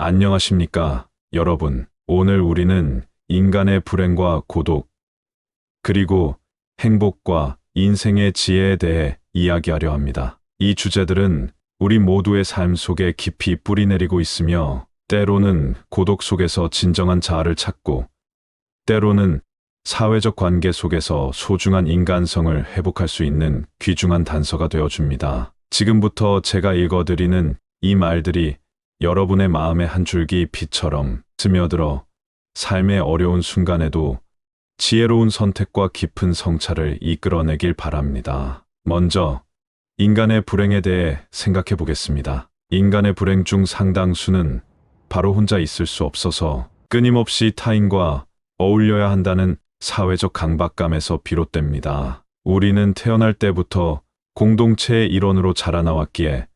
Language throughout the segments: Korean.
안녕하십니까, 여러분. 오늘 우리는 인간의 불행과 고독, 그리고 행복과 인생의 지혜에 대해 이야기하려 합니다. 이 주제들은 우리 모두의 삶 속에 깊이 뿌리내리고 있으며, 때로는 고독 속에서 진정한 자아를 찾고, 때로는 사회적 관계 속에서 소중한 인간성을 회복할 수 있는 귀중한 단서가 되어줍니다. 지금부터 제가 읽어드리는 이 말들이 여러분의 마음에 한 줄기 빛처럼 스며들어 삶의 어려운 순간에도 지혜로운 선택과 깊은 성찰을 이끌어내길 바랍니다. 먼저 인간의 불행에 대해 생각해 보겠습니다. 인간의 불행 중 상당수는 바로 혼자 있을 수 없어서 끊임없이 타인과 어울려야 한다는 사회적 강박감에서 비롯됩니다. 우리는 태어날 때부터 공동체의 일원으로 자라나왔기에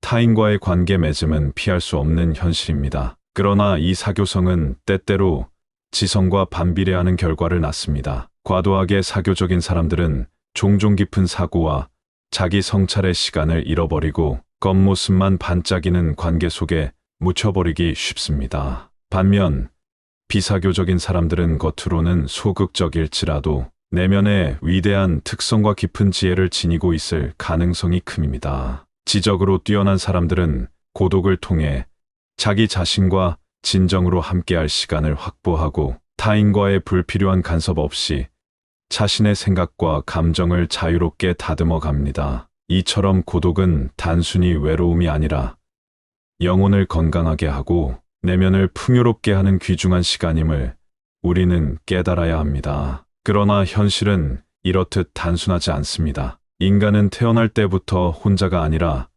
타인과의 관계 맺음은 피할 수 없는 현실입니다. 그러나 이 사교성은 때때로 지성과 반비례하는 결과를 낳습니다. 과도하게 사교적인 사람들은 종종 깊은 사고와 자기 성찰의 시간을 잃어버리고 겉모습만 반짝이는 관계 속에 묻혀버리기 쉽습니다. 반면 비사교적인 사람들은 겉으로는 소극적일지라도 내면에 위대한 특성과 깊은 지혜를 지니고 있을 가능성이 큽니다. 지적으로 뛰어난 사람들은 고독을 통해 자기 자신과 진정으로 함께할 시간을 확보하고 타인과의 불필요한 간섭 없이 자신의 생각과 감정을 자유롭게 다듬어 갑니다. 이처럼 고독은 단순히 외로움이 아니라 영혼을 건강하게 하고 내면을 풍요롭게 하는 귀중한 시간임을 우리는 깨달아야 합니다. 그러나 현실은 이렇듯 단순하지 않습니다. 인간은 태어날 때부터 혼자가 아니라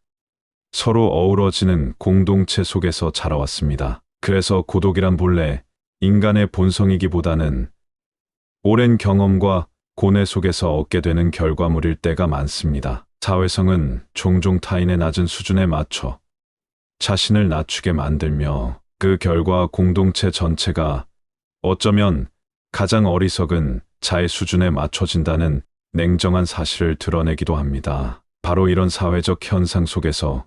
서로 어우러지는 공동체 속에서 자라왔습니다. 그래서 고독이란 본래 인간의 본성이기보다는 오랜 경험과 고뇌 속에서 얻게 되는 결과물일 때가 많습니다. 사회성은 종종 타인의 낮은 수준에 맞춰 자신을 낮추게 만들며 그 결과 공동체 전체가 어쩌면 가장 어리석은 자의 수준에 맞춰진다는 냉정한 사실을 드러내기도 합니다. 바로 이런 사회적 현상 속에서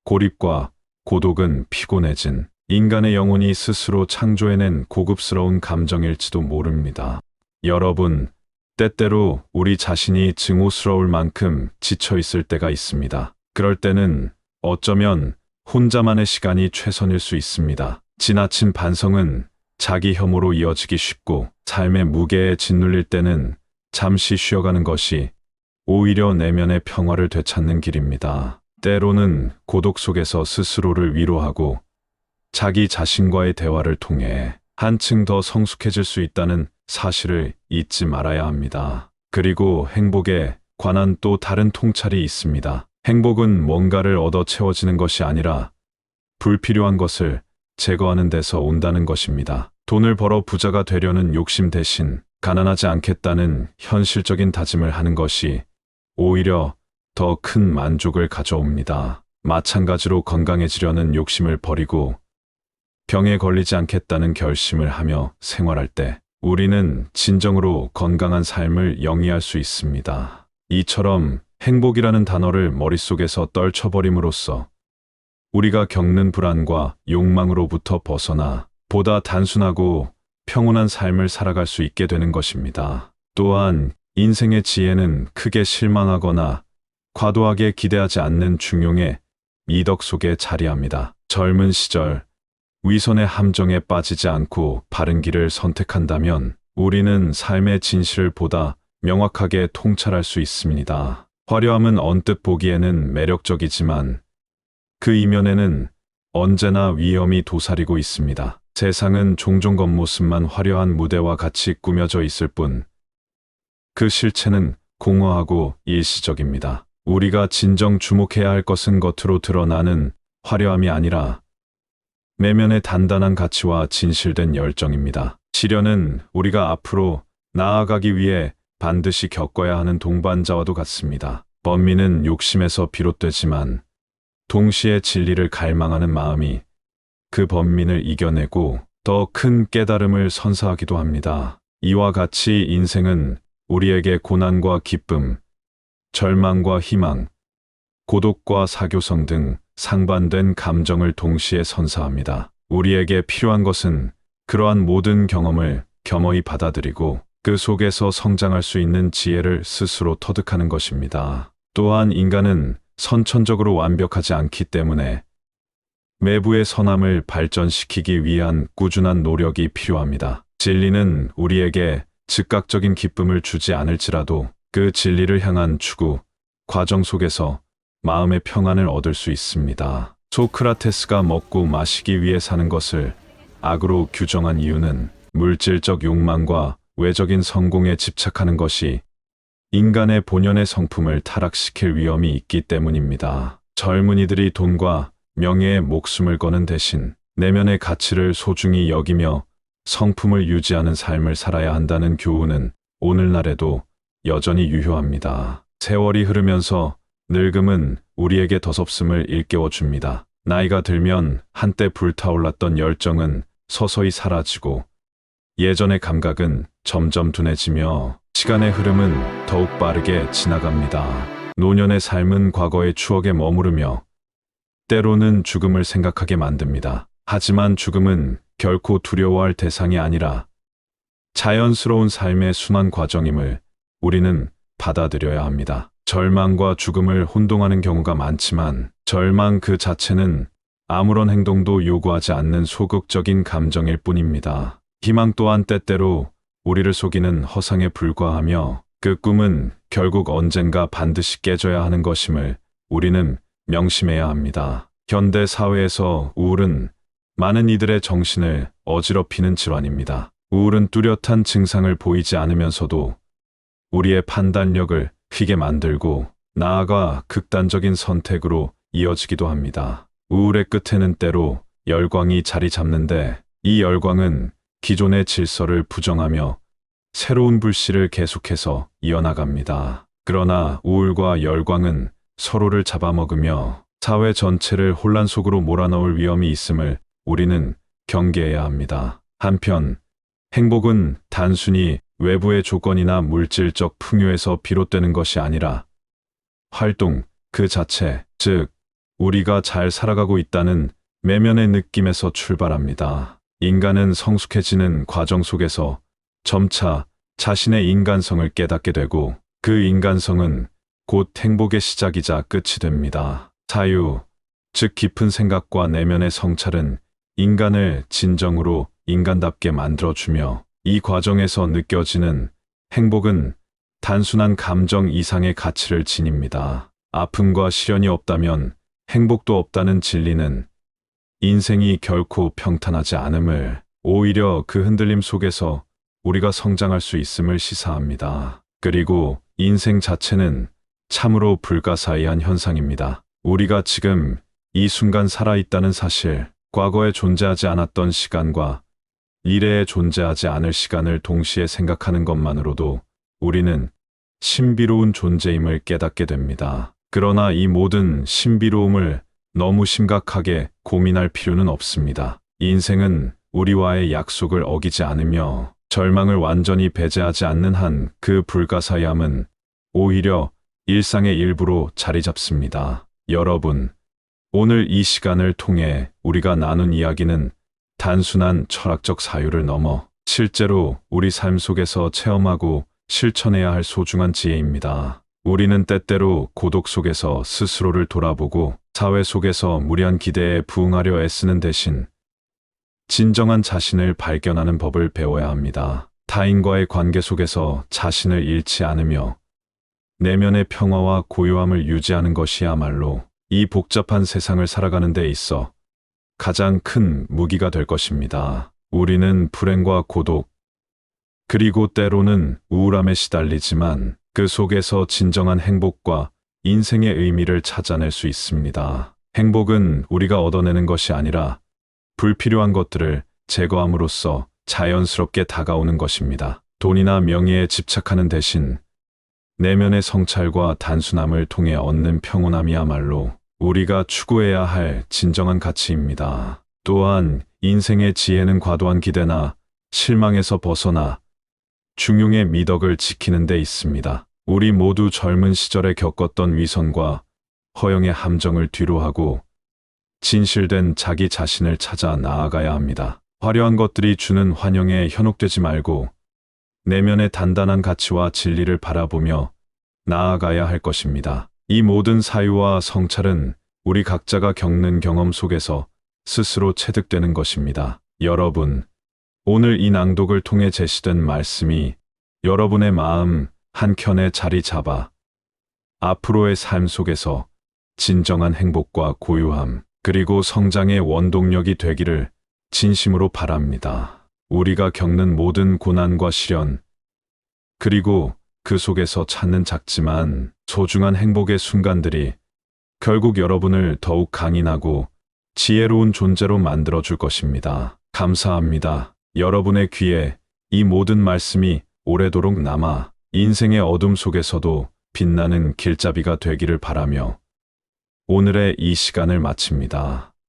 고립과 고독은 피곤해진 인간의 영혼이 스스로 창조해낸 고급스러운 감정일지도 모릅니다. 여러분, 때때로 우리 자신이 증오스러울 만큼 지쳐 있을 때가 있습니다. 그럴 때는 어쩌면 혼자만의 시간이 최선일 수 있습니다. 지나친 반성은 자기 혐오로 이어지기 쉽고 삶의 무게에 짓눌릴 때는 잠시 쉬어가는 것이 오히려 내면의 평화를 되찾는 길입니다. 때로는 고독 속에서 스스로를 위로하고 자기 자신과의 대화를 통해 한층 더 성숙해질 수 있다는 사실을 잊지 말아야 합니다. 그리고 행복에 관한 또 다른 통찰이 있습니다. 행복은 뭔가를 얻어 채워지는 것이 아니라 불필요한 것을 제거하는 데서 온다는 것입니다. 돈을 벌어 부자가 되려는 욕심 대신 가난하지 않겠다는 현실적인 다짐을 하는 것이 오히려 더 큰 만족을 가져옵니다. 마찬가지로 건강해지려는 욕심을 버리고 병에 걸리지 않겠다는 결심을 하며 생활할 때 우리는 진정으로 건강한 삶을 영위할 수 있습니다. 이처럼 행복이라는 단어를 머릿속에서 떨쳐버림으로써 우리가 겪는 불안과 욕망으로부터 벗어나 보다 단순하고 평온한 삶을 살아갈 수 있게 되는 것입니다. 또한 인생의 지혜는 크게 실망하거나 과도하게 기대하지 않는 중용의 미덕 속에 자리합니다. 젊은 시절 위선의 함정에 빠지지 않고 바른 길을 선택한다면 우리는 삶의 진실을 보다 명확하게 통찰할 수 있습니다. 화려함은 언뜻 보기에는 매력적이지만 그 이면에는 언제나 위험이 도사리고 있습니다. 세상은 종종 겉모습만 화려한 무대와 같이 꾸며져 있을 뿐 그 실체는 공허하고 일시적입니다. 우리가 진정 주목해야 할 것은 겉으로 드러나는 화려함이 아니라 내면의 단단한 가치와 진실된 열정입니다. 시련은 우리가 앞으로 나아가기 위해 반드시 겪어야 하는 동반자와도 같습니다. 번민은 욕심에서 비롯되지만 동시에 진리를 갈망하는 마음이 그 번민을 이겨내고 더 큰 깨달음을 선사하기도 합니다. 이와 같이 인생은 우리에게 고난과 기쁨, 절망과 희망, 고독과 사교성 등 상반된 감정을 동시에 선사합니다. 우리에게 필요한 것은 그러한 모든 경험을 겸허히 받아들이고 그 속에서 성장할 수 있는 지혜를 스스로 터득하는 것입니다. 또한 인간은 선천적으로 완벽하지 않기 때문에 외부의 선함을 발전시키기 위한 꾸준한 노력이 필요합니다. 진리는 우리에게 즉각적인 기쁨을 주지 않을지라도 그 진리를 향한 추구, 과정 속에서 마음의 평안을 얻을 수 있습니다. 소크라테스가 먹고 마시기 위해 사는 것을 악으로 규정한 이유는 물질적 욕망과 외적인 성공에 집착하는 것이 인간의 본연의 성품을 타락시킬 위험이 있기 때문입니다. 젊은이들이 돈과 명예에 목숨을 거는 대신 내면의 가치를 소중히 여기며 성품을 유지하는 삶을 살아야 한다는 교훈은 오늘날에도 여전히 유효합니다. 세월이 흐르면서 늙음은 우리에게 덧없음을 일깨워 줍니다. 나이가 들면 한때 불타올랐던 열정은 서서히 사라지고 예전의 감각은 점점 둔해지며 시간의 흐름은 더욱 빠르게 지나갑니다. 노년의 삶은 과거의 추억에 머무르며 때로는 죽음을 생각하게 만듭니다. 하지만 죽음은 결코 두려워할 대상이 아니라 자연스러운 삶의 순환 과정임을 우리는 받아들여야 합니다. 절망과 죽음을 혼동하는 경우가 많지만 절망 그 자체는 아무런 행동도 요구하지 않는 소극적인 감정일 뿐입니다. 희망 또한 때때로 우리를 속이는 허상에 불과하며 그 꿈은 결국 언젠가 반드시 깨져야 하는 것임을 우리는 명심해야 합니다. 현대 사회에서 우울은 많은 이들의 정신을 어지럽히는 질환입니다. 우울은 뚜렷한 증상을 보이지 않으면서도 우리의 판단력을 휘게 만들고 나아가 극단적인 선택으로 이어지기도 합니다. 우울의 끝에는 때로 열광이 자리 잡는데 이 열광은 기존의 질서를 부정하며 새로운 불씨를 계속해서 이어나갑니다. 그러나 우울과 열광은 서로를 잡아먹으며 사회 전체를 혼란 속으로 몰아넣을 위험이 있음을 우리는 경계해야 합니다. 한편 행복은 단순히 외부의 조건이나 물질적 풍요에서 비롯되는 것이 아니라 활동 그 자체, 즉 우리가 잘 살아가고 있다는 내면의 느낌에서 출발합니다. 인간은 성숙해지는 과정 속에서 점차 자신의 인간성을 깨닫게 되고 그 인간성은 곧 행복의 시작이자 끝이 됩니다. 사유, 즉 깊은 생각과 내면의 성찰은 인간을 진정으로 인간답게 만들어주며 이 과정에서 느껴지는 행복은 단순한 감정 이상의 가치를 지닙니다. 아픔과 시련이 없다면 행복도 없다는 진리는 인생이 결코 평탄하지 않음을, 오히려 그 흔들림 속에서 우리가 성장할 수 있음을 시사합니다. 그리고 인생 자체는 참으로 불가사의한 현상입니다. 우리가 지금 이 순간 살아있다는 사실, 과거에 존재하지 않았던 시간과 미래에 존재하지 않을 시간을 동시에 생각하는 것만으로도 우리는 신비로운 존재임을 깨닫게 됩니다. 그러나 이 모든 신비로움을 너무 심각하게 고민할 필요는 없습니다. 인생은 우리와의 약속을 어기지 않으며 절망을 완전히 배제하지 않는 한 그 불가사의함은 오히려 일상의 일부로 자리 잡습니다. 여러분, 오늘 이 시간을 통해 우리가 나눈 이야기는 단순한 철학적 사유를 넘어 실제로 우리 삶 속에서 체험하고 실천해야 할 소중한 지혜입니다. 우리는 때때로 고독 속에서 스스로를 돌아보고 사회 속에서 무리한 기대에 부응하려 애쓰는 대신 진정한 자신을 발견하는 법을 배워야 합니다. 타인과의 관계 속에서 자신을 잃지 않으며 내면의 평화와 고요함을 유지하는 것이야말로 이 복잡한 세상을 살아가는 데 있어 가장 큰 무기가 될 것입니다. 우리는 불행과 고독, 그리고 때로는 우울함에 시달리지만 그 속에서 진정한 행복과 인생의 의미를 찾아낼 수 있습니다. 행복은 우리가 얻어내는 것이 아니라 불필요한 것들을 제거함으로써 자연스럽게 다가오는 것입니다. 돈이나 명예에 집착하는 대신 내면의 성찰과 단순함을 통해 얻는 평온함이야말로 우리가 추구해야 할 진정한 가치입니다. 또한 인생의 지혜는 과도한 기대나 실망에서 벗어나 중용의 미덕을 지키는 데 있습니다. 우리 모두 젊은 시절에 겪었던 위선과 허영의 함정을 뒤로하고 진실된 자기 자신을 찾아 나아가야 합니다. 화려한 것들이 주는 환영에 현혹되지 말고 내면의 단단한 가치와 진리를 바라보며 나아가야 할 것입니다. 이 모든 사유와 성찰은 우리 각자가 겪는 경험 속에서 스스로 체득되는 것입니다. 여러분, 오늘 이 낭독을 통해 제시된 말씀이 여러분의 마음 한켠에 자리 잡아 앞으로의 삶 속에서 진정한 행복과 고요함, 그리고 성장의 원동력이 되기를 진심으로 바랍니다. 우리가 겪는 모든 고난과 시련, 그리고 그 속에서 찾는 작지만 소중한 행복의 순간들이 결국 여러분을 더욱 강인하고 지혜로운 존재로 만들어줄 것입니다. 감사합니다. 여러분의 귀에 이 모든 말씀이 오래도록 남아 인생의 어둠 속에서도 빛나는 길잡이가 되기를 바라며 오늘의 이 시간을 마칩니다.